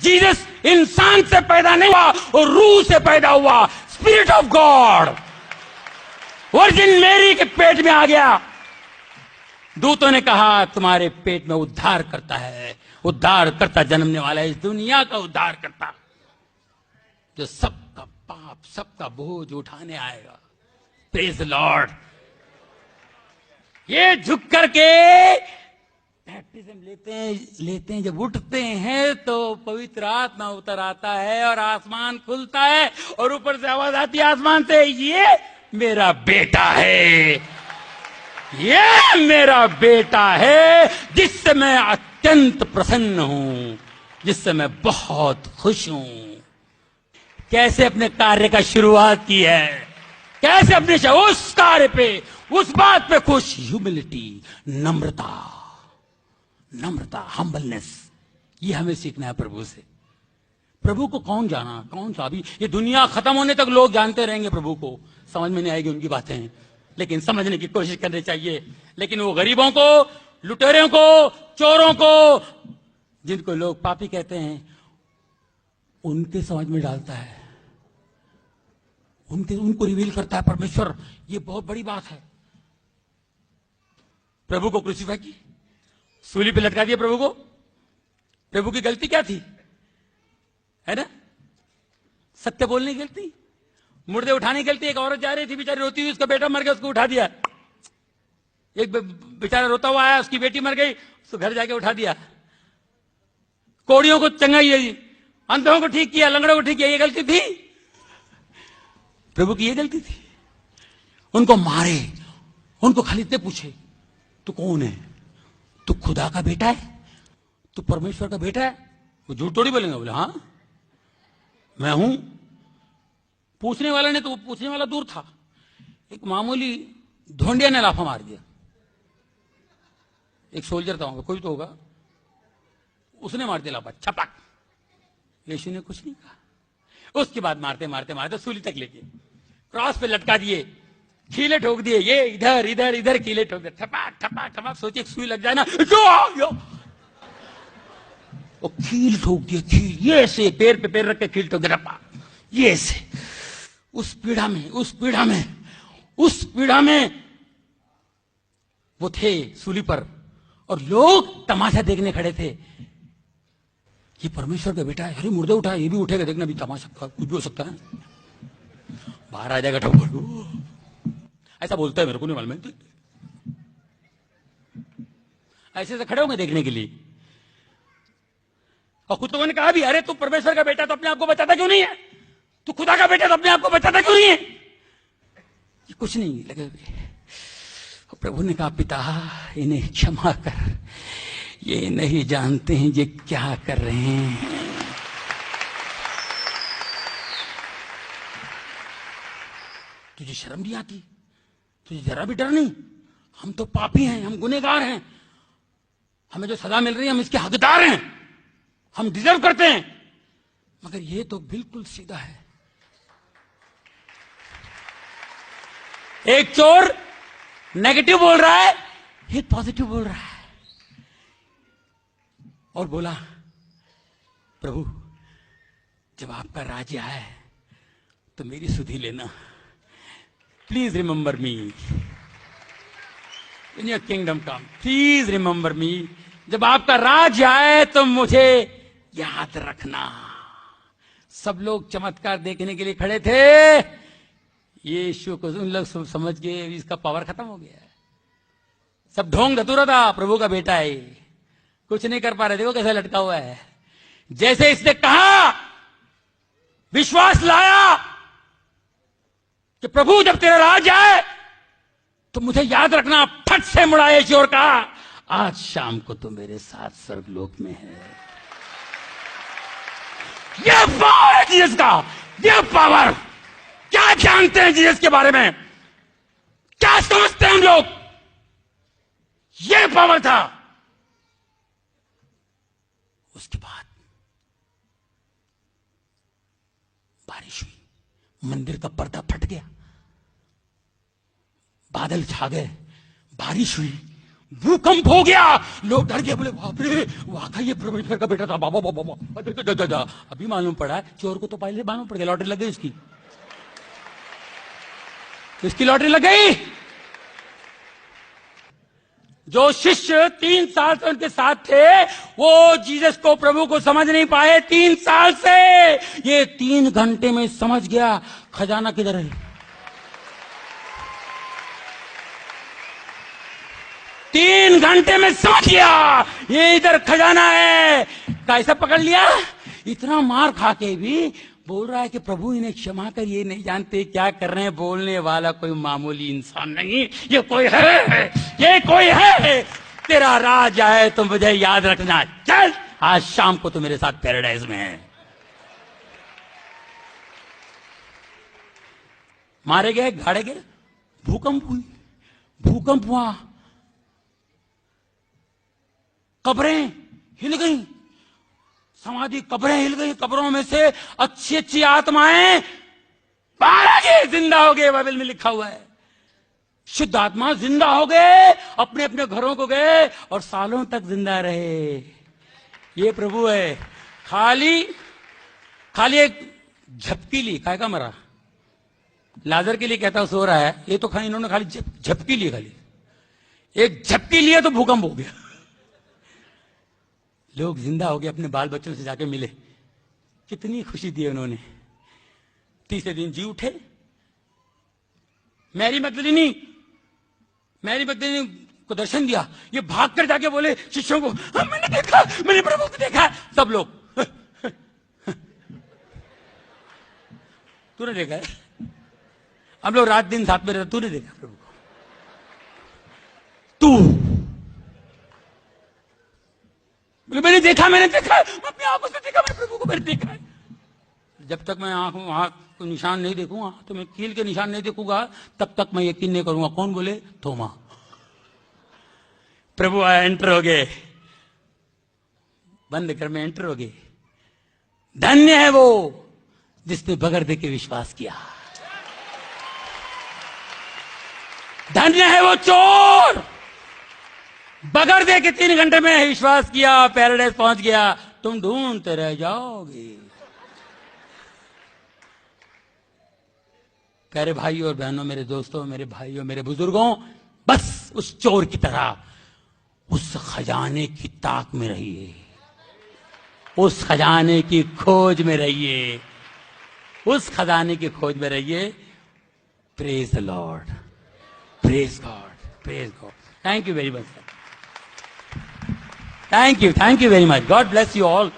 Jesus इंसान से पैदा नहीं हुआ, और रूह से पैदा हुआ, स्पिरिट ऑफ गॉड वर्जिन मेरी के पेट में आ गया। दूतों ने कहा तुम्हारे पेट में उद्धार करता है, उद्धार करता जन्मने वाला है, इस दुनिया का उद्धार करता, जो सबका पाप सबका बोझ उठाने आएगा। Praise the Lord. ये झुक करके बैप्टिज्म लेते हैं, जब उठते हैं तो पवित्र आत्मा उतर आता है और आसमान खुलता है और ऊपर से आवाज आती है आसमान से, ये मेरा बेटा है, ये मेरा बेटा है जिससे मैं अत्यंत प्रसन्न हूं, जिससे मैं बहुत खुश हूं। कैसे अपने कार्य का शुरुआत की है, कैसे अपने उस कार्य पे, उस बात पे खुश। ह्यूमिलिटी, नम्रता, नम्रता, हम्बलनेस, ये हमें सीखना है प्रभु से। प्रभु को कौन जाना, कौन सा, अभी ये दुनिया खत्म होने तक लोग जानते रहेंगे प्रभु को, समझ में नहीं आएगी उनकी बातें, लेकिन समझने की कोशिश करनी चाहिए। लेकिन वो गरीबों को, लुटेरों को, चोरों को, जिनको लोग पापी कहते हैं, उनके समझ में डालता है, उनको रिवील करता है परमेश्वर। ये बहुत बड़ी बात है। प्रभु को क्रूसीफाई की, सूली पे लटका दिया प्रभु को। प्रभु की गलती क्या थी, है ना? सत्य बोलने की गलती, मुर्दे उठाने की गलती। एक औरत जा रही थी बेचारी रोती हुई, उसका बेटा मर गया, उसको उठा दिया। एक बेचारा रोता हुआ आया, उसकी बेटी मर गई, उसको घर जाके उठा दिया। कोड़ियों को चंगाई, अंधों को ठीक किया, लंगड़ों को ठीक किया। ये गलती थी प्रभु की, ये गलती थी। उनको मारे, उनको खाली इतने पूछे तू कौन है, तू खुदा का बेटा है, तू परमेश्वर का बेटा है? वो झूठ थोड़ी बोलेंगे, बोले हाँ मैं हूं। पूछने वाला ने तो, पूछने वाला दूर था, एक मामूली धोंडिया ने लाफा मार दिया। एक सोल्जर था, कोई तो होगा, उसने मार दिया लाफा, छपक। यीशु ने कुछ नहीं कहा। उसके बाद मारते मारते मारते सूली तक लेके क्रॉस पे लटका दिए, खीले ठोक दिए, ये इधर इधर इधर खीले ठोक दिए, ठपाक ठपाक ठपाक। सोचिए सुई लग जाए ना, जो वो खील ठोक दिए, खील, ये से पैर पे पैर रख के खील ठोक दिया, ये से। उस पीड़ा में वो थे सूली पर, और लोग तमाशा देखने खड़े थे। ये परमेश्वर का बेटा है, अरे मुर्दे उठा, ये भी उठेगा, देखना भी तमाशा, कुछ भी हो सकता है, बाहर आ जाएगा ठोकर। ऐसा बोलता है, मेरे को नहीं मालूम है। ऐसे से खड़े होंगे देखने के लिए। और खुद लोगों ने कहा भी, अरे तू परमेश्वर का बेटा तो अपने आप को बचाता क्यों नहीं है, तू खुदा का बेटा तो अपने आप को बचाता क्यों नहीं है? ये कुछ नहीं लगे हुए। प्रभु ने कहा, पिता इन्हें क्षमा कर, ये नहीं जानते हैं ये क्या कर रहे हैं। तुझे शर्म नहीं आती, तुझे जरा भी डर नहीं? हम तो पापी हैं, हम गुनहगार हैं, हमें जो सजा मिल रही है हम इसके हकदार हैं, हम डिजर्व करते हैं। मगर ये तो बिल्कुल सीधा है। एक चोर नेगेटिव बोल रहा है, एक पॉजिटिव बोल रहा है, और बोला, प्रभु जब आपका राज्य आए तो मेरी सुधि लेना, please remember me in your kingdom come, please remember मी। जब आपका राज्य आए तो मुझे याद रखना। सब लोग चमत्कार देखने के लिए खड़े थे। यीशु को उन लोग समझ गए इसका पावर खत्म हो गया है, सब ढोंग धतूरा था, प्रभु का बेटा है, कुछ नहीं कर पा रहे। देखो कैसे लटका हुआ है। जैसे इसने कहा, विश्वास लाया कि प्रभु जब तेरा राज आए तो मुझे याद रखना, फट से मुड़ा यीशु और कहा, आज शाम को तो मेरे साथ स्वर्गलोक में है। यह पावर है जीसस का, यह पावर। क्या जानते हैं जीसस के बारे में, क्या समझते हैं हम लोग? यह पावर था। उसके बाद बारिश हुई, मंदिर का पर्दा फट गया, बादल छा गए, बारिश हुई, भूकंप हो गया, लोग डर गए, बोले बाप रे, वाकई ये परमेश्वर का बेटा था। बाबा बाबा बाबा, अभी मालूम पड़ा चोर को तो पहले मालूम पड़ गया, लॉटरी लग गई उसकी, इसकी लॉटरी लग गई। जो शिष्य 3 साल से उनके साथ थे, वो जीसस को, प्रभु को समझ नहीं पाए 3 साल से। ये 3 घंटे में समझ गया खजाना किधर है। 3 घंटे में समझ गया ये इधर खजाना है। कैसा पकड़ लिया? इतना मार खा के भी बोल रहा है कि प्रभु इन्हें क्षमा कर, ये नहीं जानते क्या कर रहे हैं। बोलने वाला कोई मामूली इंसान नहीं, ये कोई है, ये कोई है। तेरा राज आए तो मुझे याद रखना। चल, आज शाम को तो मेरे साथ पैराडाइज में है। मारे गए, गाड़े गए, भूकंप हुई, भूकंप हुआ, कब्रें हिल गई, समाधि कब्रें हिल गई, कब्रों में से अच्छी अच्छी आत्माएं बाहर आ गई, जिंदा हो गए। बाइबल में लिखा हुआ है शुद्ध आत्मा जिंदा हो गए, अपने अपने घरों को गए और सालों तक जिंदा रहे। ये प्रभु है। खाली एक झपकी ली, काय का मरा? लाजर के लिए कहता सो रहा है, ये तो खाली इन्होंने खाली झपकी ली, खाली एक झपकी लिया तो भूकंप हो गया। लोग जिंदा हो गए, अपने बाल बच्चों से जाके मिले, कितनी खुशी दी उन्होंने। तीसरे दिन जी उठे। मैरी मगदलीनी को दर्शन दिया, ये भाग कर जाके बोले शिष्यों को, मैंने देखा, मैंने प्रभु को देखा। सब लोग तूने देखा है? हम लोग रात दिन साथ में रहते, तूने देखा प्रभु को? तू? मैंने देखा, मैं अपनी आंखों से देखा, मैंने प्रभु को मैंने देखा है। जब तक मैं आंख को निशान नहीं देखूंगा, तो मैं कील के निशान नहीं देखूंगा, तब तक मैं यकीन नहीं करूंगा। कौन बोले? थोमा। प्रभु आया, एंटर हो गए, बंद घर में एंटर हो गए। धन्य है वो जिसने बगैर देखे विश्वास किया। धन्य है वो चोर, बगैर देखे 3 घंटे में विश्वास किया, पैराडाइज पहुंच गया। तुम ढूंढते रह जाओगे। प्यारे भाइयों और बहनों, मेरे दोस्तों, मेरे भाइयों, मेरे बुजुर्गों, बस उस चोर की तरह उस खजाने की ताक में रहिए, उस खजाने की खोज में रहिए, उस खजाने की खोज में रहिए। Praise the Lord, praise God, praise God. Thank you very much. Thank you very much. God bless you all.